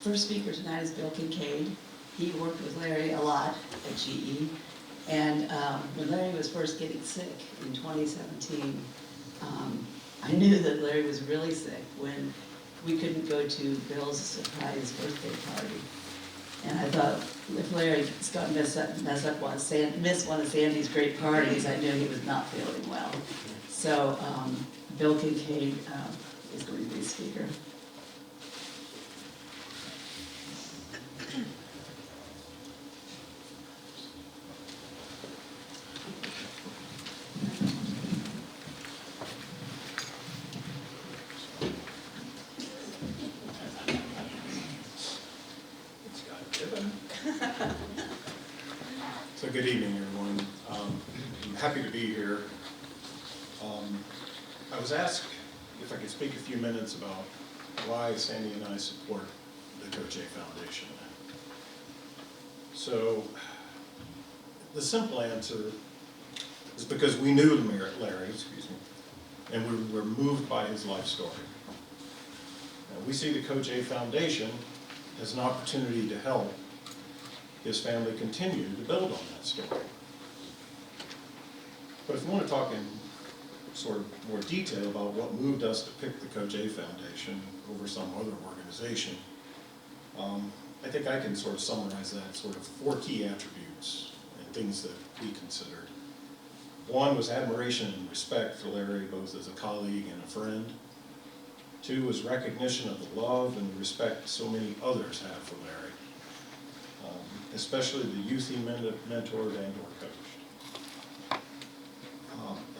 First speaker tonight is Bill Kincaid. He worked with Larry a lot at GE. And when Larry was first getting sick in 2017, I knew that Larry was really sick when we couldn't go to Bill's surprise birthday party. And I thought, if Larry's going to miss one of Sandy's great parties, I knew he was not feeling well. So Bill Kincaid is going to be the speaker. So good evening, everyone. I'm happy to be here. I was asked if I could speak a few minutes about why Sandy and I support the Coach A Foundation. So the simple answer is because we knew Larry, and we were moved by his life story. Now, we see the Coach A Foundation as an opportunity to help his family continue to build on that story. But if you want to talk in sort of more detail about what moved us to pick the Coach A Foundation over some other organization, I think I can sort of summarize that sort of 4 key attributes and things that we considered. One was admiration and respect for Larry, both as a colleague and a friend. 2 was recognition of the love and respect so many others have for Larry, especially the youth he mentored and or coached.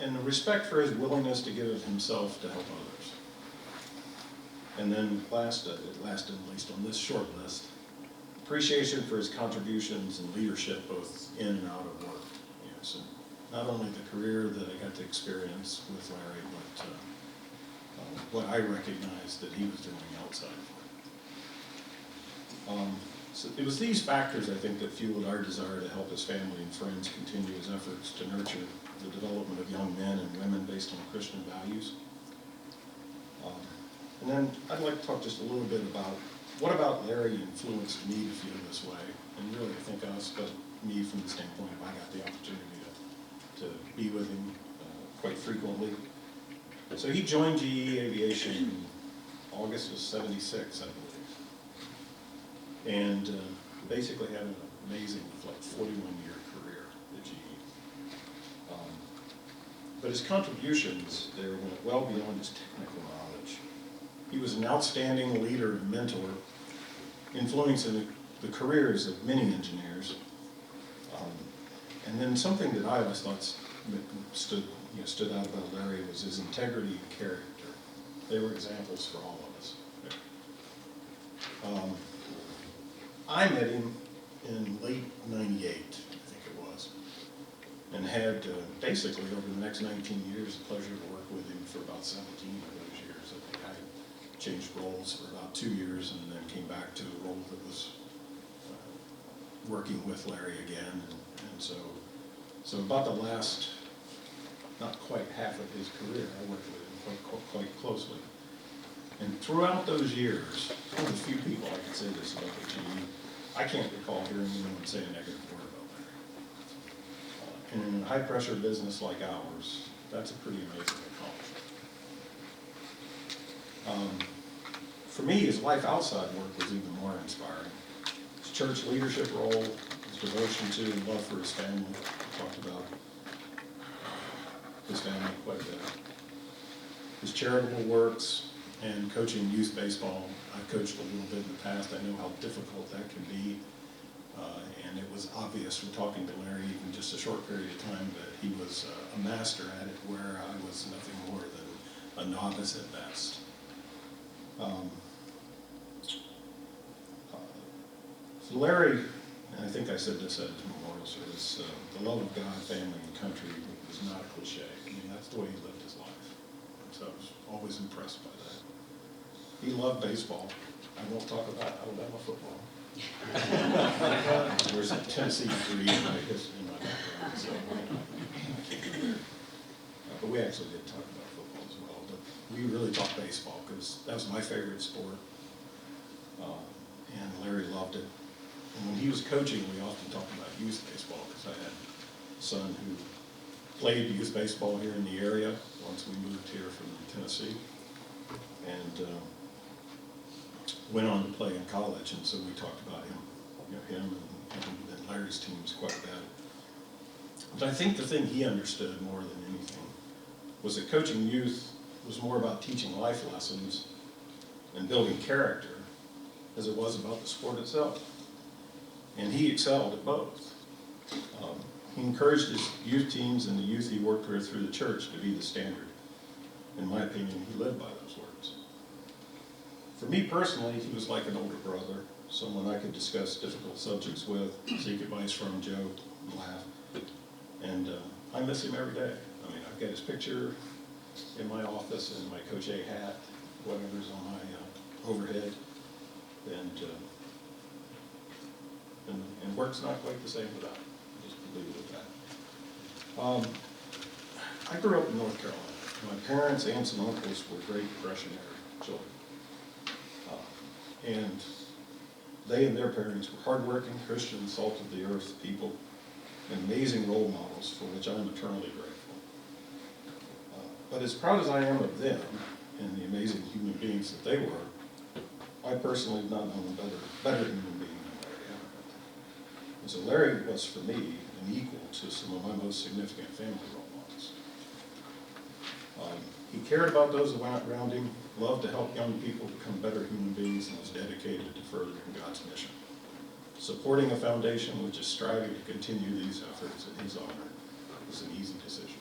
And the respect for his willingness to give of himself to help others. And then last and least on this short list, appreciation for his contributions and leadership both in and out of work. So not only the career that I got to experience with Larry, but what I recognized that he was doing outside of work. So it was these factors, I think, that fueled our desire to help his family and friends continue his efforts to nurture the development of young men and women based on Christian values. And then I'd like to talk just a little bit about what about Larry influenced me to feel this way, and really I think us, but me from the standpoint of I got the opportunity to be with him quite frequently. So he joined GE Aviation in August of '76, I believe. And basically had an amazing 41-year career at GE. But his contributions there went well beyond his technical knowledge. He was an outstanding leader and mentor, influencing the careers of many engineers. And then something that I always thought stood out about Larry was his integrity and character. They were examples for all of us. I met him in late '98, I think it was, and had basically over the next 19 years the pleasure to work with him for about 17 of those years. I think I changed roles for about 2 years and then came back to a role that was working with Larry again. And so about the last, not quite half of his career, I worked with him quite closely. And throughout those years, one of the few people I can say this about the GE, I can't recall hearing anyone say a negative word about Larry. And in a high-pressure business like ours, that's a pretty amazing accomplishment. For me, his life outside work was even more inspiring. His church leadership role, his devotion to and love for his family, I talked about his family quite a bit. His charitable works, and coaching youth baseball. I've coached a little bit in the past. I know how difficult that can be. And it was obvious from talking to Larry, even just a short period of time, that he was a master at it, where I was nothing more than a novice at best. So Larry, and I think I said this at his memorial service, the love of God, family, and country was not a cliche. I mean, that's the way he lived his life. So I was always impressed by that. He loved baseball. I won't talk about Alabama football. There's a Tennessee degree in my background, so I can't do that. But we actually did talk about football as well. But we really talked baseball because that was my favorite sport. loved it. And when he was coaching, we often talked about youth baseball, because I had a son who played youth baseball here in the area once we moved here from Tennessee, and went on to play in college, and so we talked about him, him and Larry's team was quite bad. But I think the thing he understood more than anything was that coaching youth was more about teaching life lessons and building character as it was about the sport itself. And he excelled at both. He encouraged his youth teams and the youth he worked with through the church to be the standard. In my opinion, he lived by those words. For me personally, he was like an older brother, someone I could discuss difficult subjects with, seek advice from, joke, and laugh. And I miss him every day. I mean, I've got his picture in my office and my Coach A hat, whatever's on my overhead. And work's not quite the same without him. Just leave it at that. I grew up in North Carolina. My parents, aunts, and uncles were Great Depression era children. And they and their parents were hardworking, Christian, salt of the earth people, and amazing role models for which I'm eternally grateful. But as proud as I am of them and the amazing human beings that they were, I personally have not known a better human being than Larry Hammerman. And so Larry was, for me, an equal to some of my most significant family role models. He cared about those around him, loved to help young people become better human beings, and was dedicated to furthering God's mission. Supporting a foundation which is striving to continue these efforts in his honor was an easy decision.